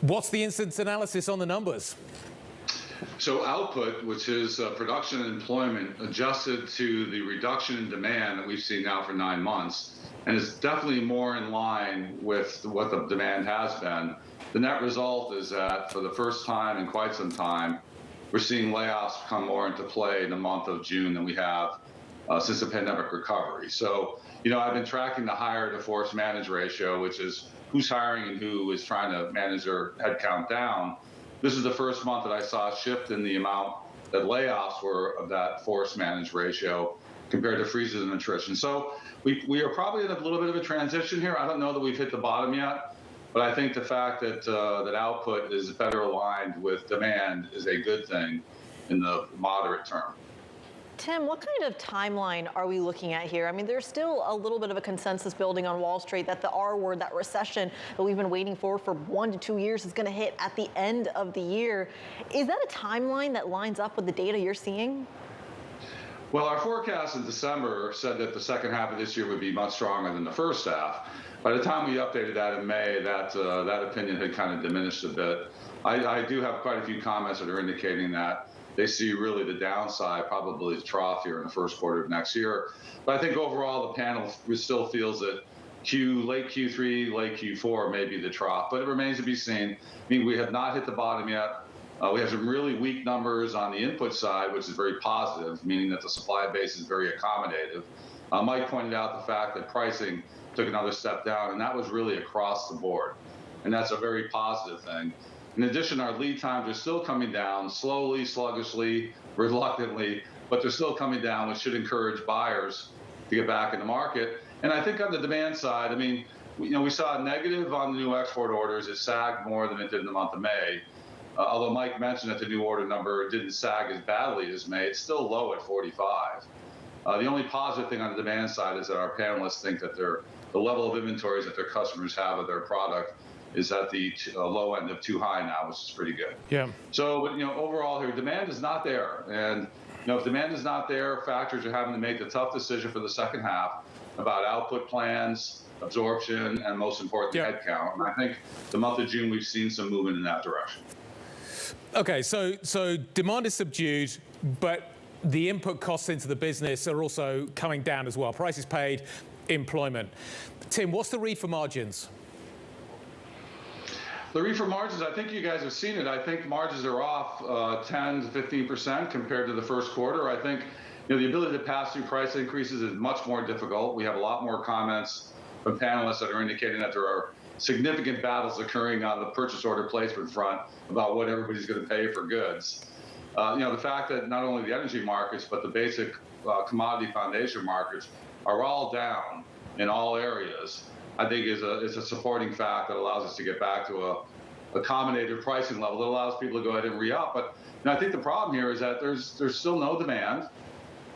What's the instance analysis on the numbers? So output, which is production and employment, adjusted to the reduction in demand that we've seen now for 9 months, and is definitely more in line with what the demand has been. The net result is that for the first time in quite some time, we're seeing layoffs come more into play in the month of June than we have since the pandemic recovery. So, I've been tracking the hire to force manage ratio, which is who's hiring and who is trying to manage their headcount down. This is the first month that I saw a shift in the amount that layoffs were of that force manage ratio compared to freezes and attrition. So we are probably in a little bit of a transition here. I don't know that we've hit the bottom yet, but I think the fact that that output is better aligned with demand is a good thing in the moderate term. Tim, what kind of timeline are we looking at here? I mean, there's still a little bit of a consensus building on Wall Street that the R word, that recession that we've been waiting for 1 to 2 years, is going to hit at the end of the year. Is that a timeline that lines up with the data you're seeing? Well, our forecast in December said that the second half of this year would be much stronger than the first half. By the time we updated that in May, that opinion had kind of diminished a bit. I do have quite a few comments that are indicating that they see really the downside, probably the trough here in the first quarter of next year. But I think overall the panel still feels that late Q3, late Q4 may be the trough, but it remains to be seen. I mean, we have not hit the bottom yet. We have some really weak numbers on the input side, which is very positive, meaning that the supply base is very accommodative. Mike pointed out the fact that pricing took another step down, and that was really across the board. And that's a very positive thing. In addition, our lead times are still coming down, slowly, sluggishly, reluctantly, but they're still coming down, which should encourage buyers to get back in the market. And I think on the demand side, I mean, we saw a negative on the new export orders. It sagged more than it did in the month of May. Although Mike mentioned that the new order number didn't sag as badly as May, it's still low at 45. The only positive thing on the demand side is that our panelists think that the level of inventories that their customers have of their product is at the low end of too high now, which is pretty good. Yeah. So, overall here, demand is not there. And, if demand is not there, factors are having to make the tough decision for the second half about output plans, absorption, and most importantly, headcount. And I think the month of June, we've seen some movement in that direction. Okay, so demand is subdued, but the input costs into the business are also coming down as well. Prices paid, employment. Tim, what's the read for margins? The read for margins, I think you guys have seen it. I think margins are off 10 to 15% compared to the first quarter. I think the ability to pass through price increases is much more difficult. We have a lot more comments from panelists that are indicating that there are significant battles occurring on the purchase order placement front about what everybody's going to pay for goods. The fact that not only the energy markets, but the basic commodity foundation markets are all down in all areas, I think is a supporting fact that allows us to get back to a accommodative pricing level that allows people to go ahead and re-up. But I think the problem here is that there's still no demand,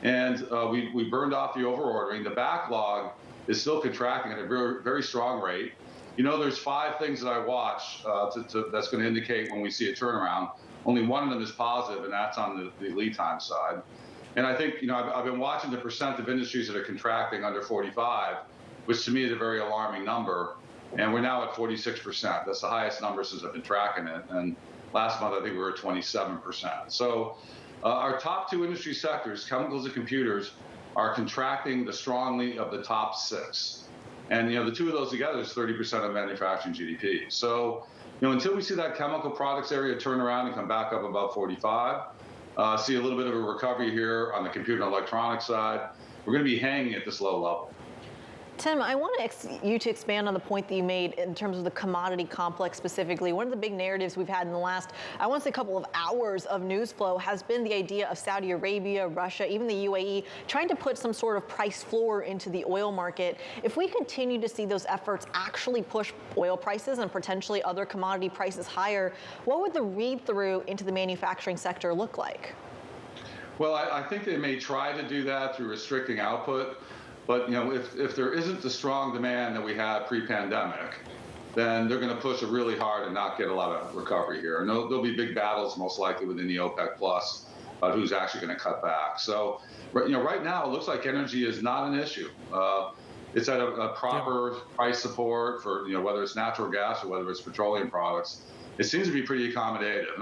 and we burned off the over-ordering. The backlog is still contracting at a very, very strong rate. There's 5 things that I watch that's going to indicate when we see a turnaround. Only one of them is positive, and that's on the lead time side. And I think, I've been watching the percent of industries that are contracting under 45, which to me is a very alarming number. And we're now at 46%. That's the highest number since I've been tracking it. And last month, I think we were at 27%. So our top 2 industry sectors, chemicals and computers, are contracting the strongly of the top 6. And, the 2 of those together is 30% of manufacturing GDP. So, until we see that chemical products area turn around and come back up about 45, see a little bit of a recovery here on the computer and electronics side, we're going to be hanging at this low level. Tim, I want you to expand on the point that you made in terms of the commodity complex specifically. One of the big narratives we've had in the last, I want to say, couple of hours of news flow has been the idea of Saudi Arabia, Russia, even the UAE, trying to put some sort of price floor into the oil market. If we continue to see those efforts actually push oil prices and potentially other commodity prices higher, what would the read-through into the manufacturing sector look like? Well, I think they may try to do that through restricting output. But, if there isn't the strong demand that we had pre-pandemic, then they're going to push it really hard and not get a lot of recovery here. And there'll be big battles most likely within the OPEC Plus about who's actually going to cut back. So, right now it looks like energy is not an issue. It's at a proper price support for, whether it's natural gas or whether it's petroleum products. it seems to be pretty accommodative.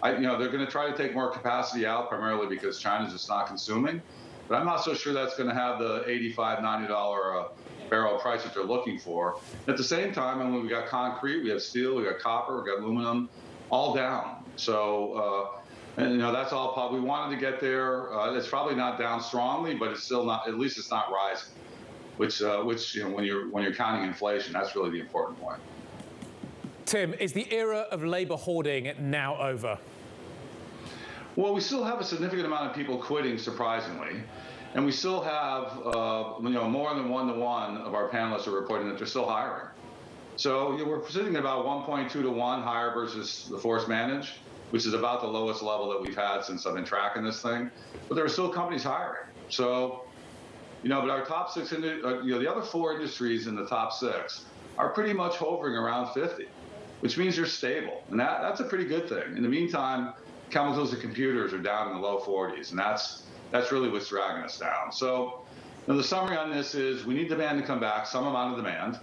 And they're going to try to take more capacity out primarily because China's just not consuming. But I'm not so sure that's going to have the $85, $90 a barrel price that they're looking for. At the same time, and when we got concrete, we have steel, we got copper, we got aluminum, all down. So, that's all. We wanted to get there. It's probably not down strongly, but it's still not. At least it's not rising. Which when you're counting inflation, that's really the important point. Tim, is the era of labor hoarding now over? Well, we still have a significant amount of people quitting, surprisingly. And we still have, more than 1-to-1 of our panelists are reporting that they're still hiring. So we're sitting at about 1.2 to 1 hire versus the force manage, which is about the lowest level that we've had since I've been tracking this thing. But there are still companies hiring. So, but our top six, the other 4 industries in the top 6 are pretty much hovering around 50, which means you're stable. And that's a pretty good thing. In the meantime, chemicals and computers are down in the low 40s, and that's really what's dragging us down. So the summary on this is we need demand to come back, some amount of demand.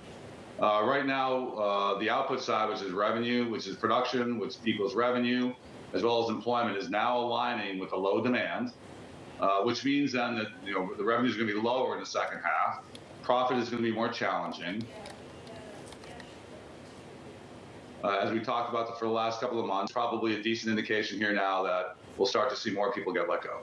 Right now, the output side, which is revenue, which is production, which equals revenue, as well as employment, is now aligning with the low demand, which means then that the revenue is going to be lower in the second half. Profit is going to be more challenging. As we talked about for the last couple of months, probably a decent indication here now that we'll start to see more people get let go.